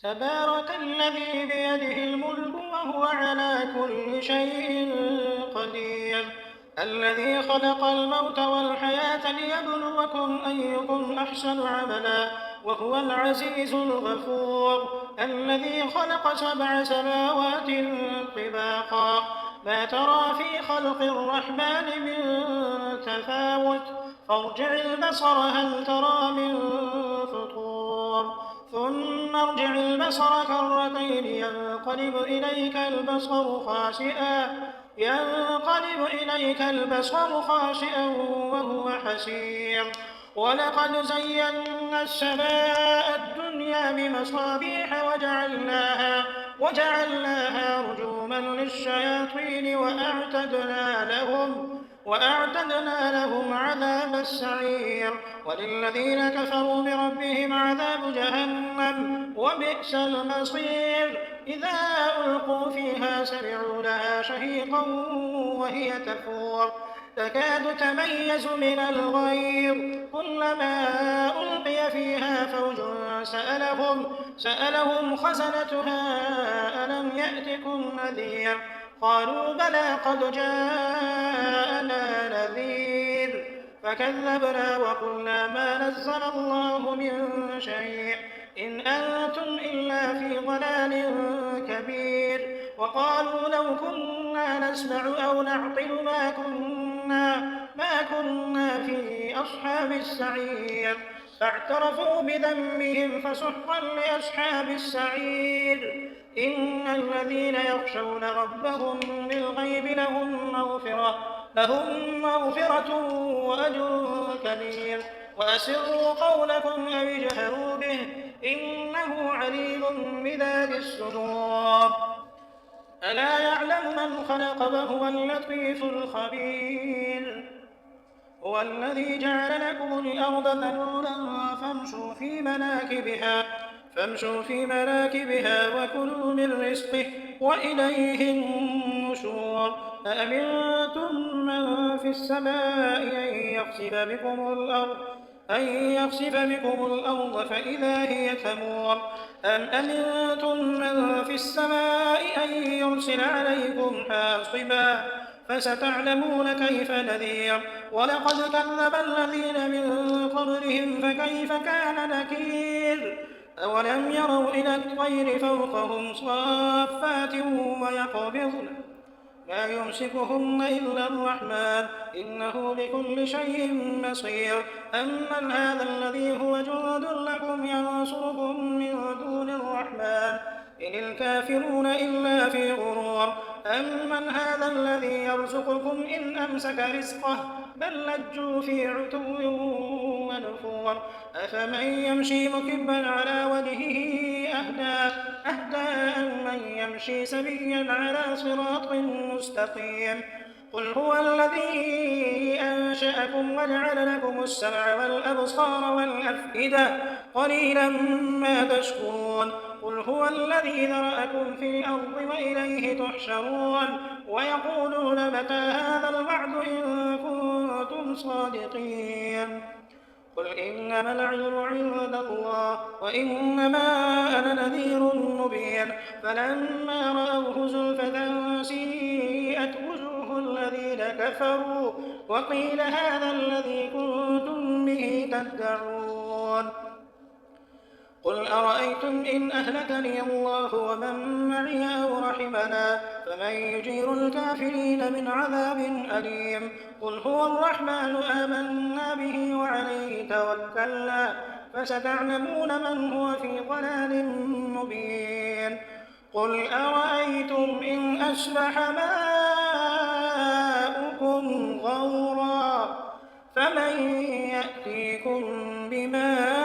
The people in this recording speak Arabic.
تبارك الذي بيده الملك وهو على كل شيء قدير الذي خلق الموت والحياة ليبلوكم أيكم أحسن عملا وهو العزيز الغفور الذي خلق 7 سماوات طباقا ما ترى في خلق الرحمن من تفاوت فارجع البصر هل ترى من فطور ثم ارجع البصر كرتين ينقلب إليك البصر خاسئا وهو حسير ولقد زينا السماء الدنيا بمصابيح وجعلناها رجوما للشياطين وأعتدنا لهم عذاب السعير وللذين كفروا بربهم عذاب جهنم وبئس المصير إذا ألقوا فيها سمعوا لها شهيقا وهي تفور تكاد تميز من الغيظ كلما ألقي فيها فوج سألهم خزنتها ألم يأتكم نذير قالوا بلى قد جاءنا نذير فكذبنا وقلنا ما نزل الله من شيء إن أنتم إلا في ضلال كبير وقالوا لو كنا نسمع أو نعقل ما كنا في أصحاب السعير فاعترفوا بذنبهم فسحقا لأصحاب السعير إن الذين يخشون ربهم بالغيب لهم مغفرة وأجر كبير وأسروا قولكم أو اجهروا به إنه عليم بذات الصدور ألا يعلم من خلق وهو اللطيف الخبير هو الذي جعل لكم الأرض ذلولا فامشوا في مناكبها وكلوا من رزقه وإليه النشور أأمنتم من في السماء أن يخسف بكم الأرض فإذا هي تمور أم أمنتم من في السماء أن يرسل عليكم حاصبا فستعلمون كيف نذير ولقد كذب الذين من قبلهم فكيف كان نكير أولم يروا إلى الطير فوقهم صافات ويقبضن ما يمسكهن إلا الرحمن إنه بكل شيء بصير أمن هذا الذي هو جند لكم ينصركم من دون الرحمن إن الكافرون إلا في غرور أمن هذا الذي يرزقكم إن أمسك رزقه بل لجوا في عتو ونفور أفمن يمشي مكبا على وجهه أهدى أمن يمشي سويا على صراط مستقيم قل هو الذي أنشأكم وجعل لكم السمع والأبصار والأفئدة قليلا ما تشكرون قل هو الذي ذرأكم في الأرض وإليه تحشرون ويقولون متى هذا الوعد إن كنتم صادقين قل إنما العلم عند الله وإنما أنا نذير مبين فلما رأوه زلفة سيئت وجوه الذين كفروا وقيل هذا الذي كنتم به تدعون قل أرأيتم إن أهلكني الله ومن معي أو رحمنا فمن يجير الكافرين من عذاب أليم قل هو الرحمن آمنا به وعليه توكلنا فستعلمون من هو في ضلال مبين قل أرأيتم إن أصبح ماؤكم غورا فمن يأتيكم بماء